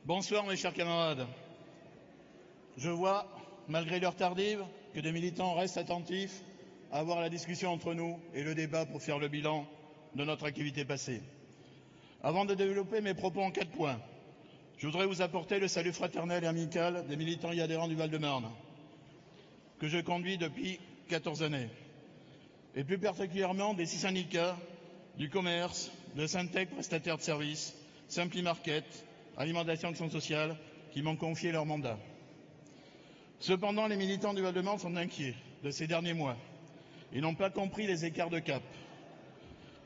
Bonsoir mes chers camarades. Je vois, malgré l'heure tardive, que des militants restent attentifs à avoir la discussion entre nous et le débat pour faire le bilan de notre activité passée. Avant de développer mes propos en 4 points, je voudrais vous apporter le salut fraternel et amical des militants et adhérents du Val-de-Marne, que je conduis depuis 14 années, et plus particulièrement des 6 syndicats, du commerce, de Syntec prestataires de services, Simpli Market, Alimentation Action Sociale, qui m'ont confié leur mandat. Cependant, les militants du Val-de-Marne sont inquiets de ces derniers mois. Ils n'ont pas compris les écarts de cap.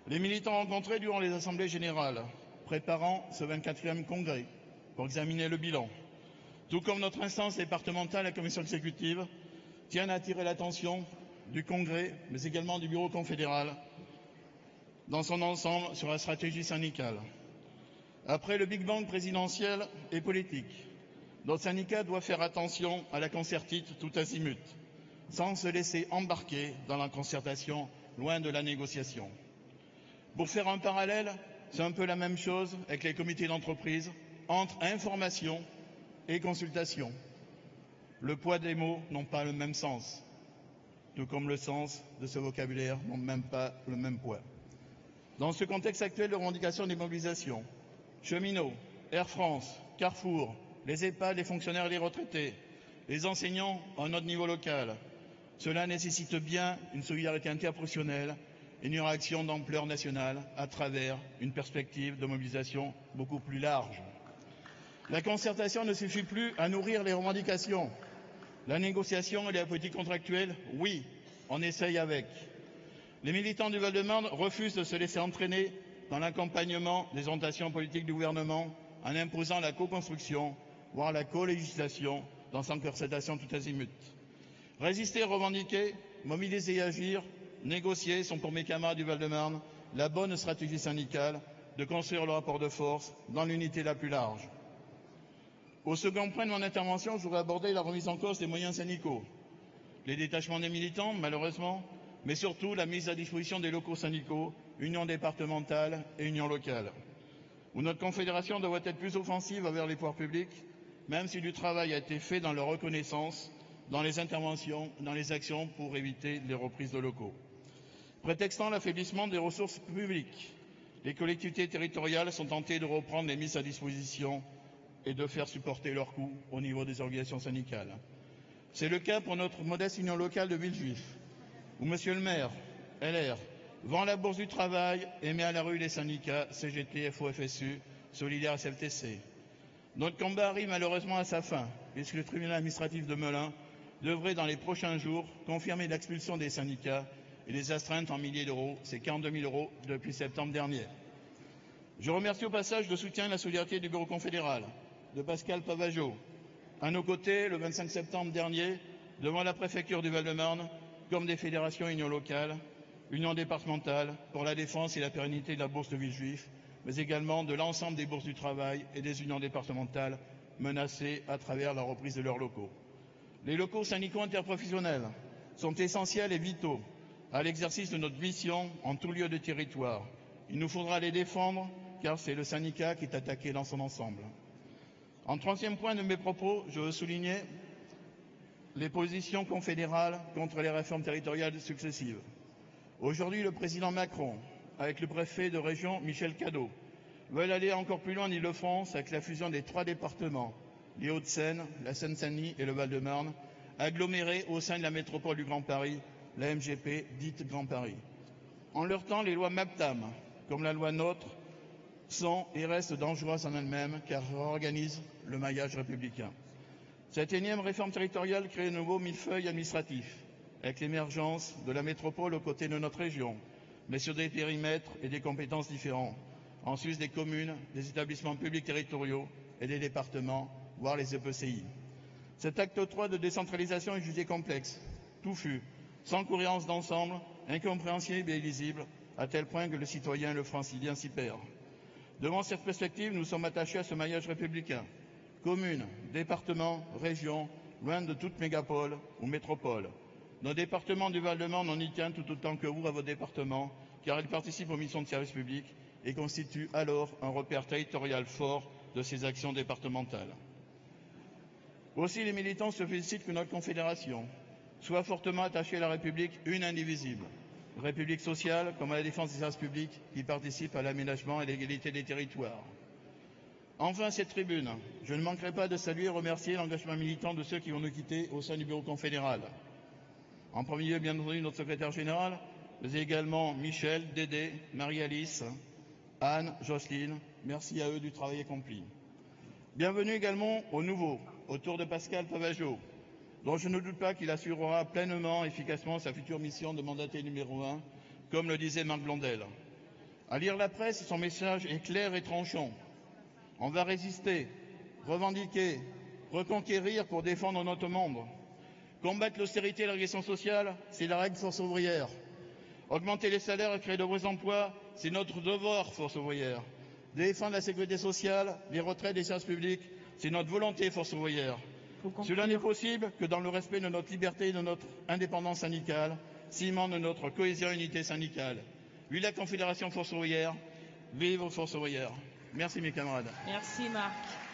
Les militants rencontrés durant les assemblées générales, préparant ce 24e congrès pour examiner le bilan, tout comme notre instance départementale, la commission exécutive, tiennent à attirer l'attention du congrès, mais également du bureau confédéral, dans son ensemble sur la stratégie syndicale. Après le Big Bang présidentiel et politique, notre syndicat doit faire attention à la concertite tout azimut, sans se laisser embarquer dans la concertation, loin de la négociation. Pour faire un parallèle, c'est un peu la même chose avec les comités d'entreprise, entre information et consultation. Le poids des mots n'ont pas le même sens, tout comme le sens de ce vocabulaire n'ont même pas le même poids. Dans ce contexte actuel de revendication des mobilisations, cheminots, Air France, Carrefour, les EHPAD, les fonctionnaires et les retraités, les enseignants à un autre niveau local, cela nécessite bien une solidarité interprofessionnelle et une réaction d'ampleur nationale à travers une perspective de mobilisation beaucoup plus large. La concertation ne suffit plus à nourrir les revendications. La négociation et la politique contractuelle, oui, on essaye avec. Les militants du Val-de-Marne refusent de se laisser entraîner dans l'accompagnement des orientations politiques du gouvernement en imposant la co-construction, voire la co-législation dans sa concertation tout azimut. Résister, revendiquer, mobiliser et agir, négocier sont pour mes camarades du Val-de-Marne la bonne stratégie syndicale de construire le rapport de force dans l'unité la plus large. Au second point de mon intervention, je voudrais aborder la remise en cause des moyens syndicaux, les détachements des militants, malheureusement, mais surtout la mise à disposition des locaux syndicaux, unions départementales et unions locales, où notre confédération devrait être plus offensive envers les pouvoirs publics, même si du travail a été fait dans leur reconnaissance, dans les interventions, dans les actions pour éviter les reprises de locaux. Prétextant l'affaiblissement des ressources publiques, les collectivités territoriales sont tentées de reprendre les mises à disposition et de faire supporter leurs coûts au niveau des organisations syndicales. C'est le cas pour notre modeste union locale de Villejuif, où monsieur le maire, LR, vend la bourse du travail et met à la rue les syndicats CGT, FO, FSU, Solidaire et CFTC. Notre combat arrive malheureusement à sa fin, puisque le tribunal administratif de Melun devrait dans les prochains jours confirmer l'expulsion des syndicats et les astreintes en milliers d'euros, c'est 42 000 euros depuis septembre dernier. Je remercie au passage le soutien et la solidarité du bureau confédéral, de Pascal Pavageau, à nos côtés le 25 septembre dernier, devant la préfecture du Val-de-Marne, comme des fédérations et unions locales, unions départementales, pour la défense et la pérennité de la bourse de Villejuif, mais également de l'ensemble des bourses du travail et des unions départementales menacées à travers la reprise de leurs locaux. Les locaux syndicaux interprofessionnels sont essentiels et vitaux à l'exercice de notre mission en tout lieu de territoire. Il nous faudra les défendre, car c'est le syndicat qui est attaqué dans son ensemble. En troisième point de mes propos, je veux souligner les positions confédérales contre les réformes territoriales successives. Aujourd'hui, le président Macron, avec le préfet de région Michel Cadot, veulent aller encore plus loin en Île-de-France avec la fusion des 3 départements, les Hauts-de-Seine, la Seine-Saint-Denis et le Val-de-Marne, agglomérés au sein de la métropole du Grand Paris, la MGP dite Grand Paris. En leur temps, les lois MAPTAM, comme la loi NOTRe, sont et restent dangereuses en elles-mêmes car elles réorganisent le maillage républicain. Cette énième réforme territoriale crée un nouveau millefeuille administratif, avec l'émergence de la métropole aux côtés de notre région, mais sur des périmètres et des compétences différents, en sus des communes, des établissements publics territoriaux et des départements, voire les EPCI. Cet acte 3 de décentralisation est jugé complexe, touffu, sans cohérence d'ensemble, incompréhensible et illisible, à tel point que le citoyen et le francilien s'y perdent. Devant cette perspective, nous sommes attachés à ce maillage républicain. Communes, départements, régions, loin de toute mégapole ou métropole. Nos départements du Val-de-Marne, on y tient tout autant que vous à vos départements, car ils participent aux missions de service public et constituent alors un repère territorial fort de ses actions départementales. Aussi, les militants se félicitent que notre confédération soit fortement attachée à la République une indivisible, République sociale comme à la défense des services publics qui participent à l'aménagement et l'égalité des territoires. Enfin, cette tribune, je ne manquerai pas de saluer et remercier l'engagement militant de ceux qui vont nous quitter au sein du bureau confédéral. En premier lieu, bien entendu, notre secrétaire général, mais également Michel, Dédé, Marie-Alice, Anne, Jocelyne. Merci à eux du travail accompli. Bienvenue également aux nouveaux, autour de Pascal Pavageau, dont je ne doute pas qu'il assurera pleinement, efficacement sa future mission de mandaté numéro 1, comme le disait Marc Blondel. À lire la presse, son message est clair et tranchant. On va résister, revendiquer, reconquérir pour défendre notre monde. Combattre l'austérité et la régression sociale, c'est la règle force ouvrière. Augmenter les salaires et créer de vrais emplois, c'est notre devoir force ouvrière. Défendre la sécurité sociale, les retraites des services publics, c'est notre volonté force ouvrière. Cela n'est possible que dans le respect de notre liberté et de notre indépendance syndicale, ciment de notre cohésion et unité syndicale. Vive la Confédération force ouvrière, vive force ouvrière. Merci mes camarades. Merci Marc.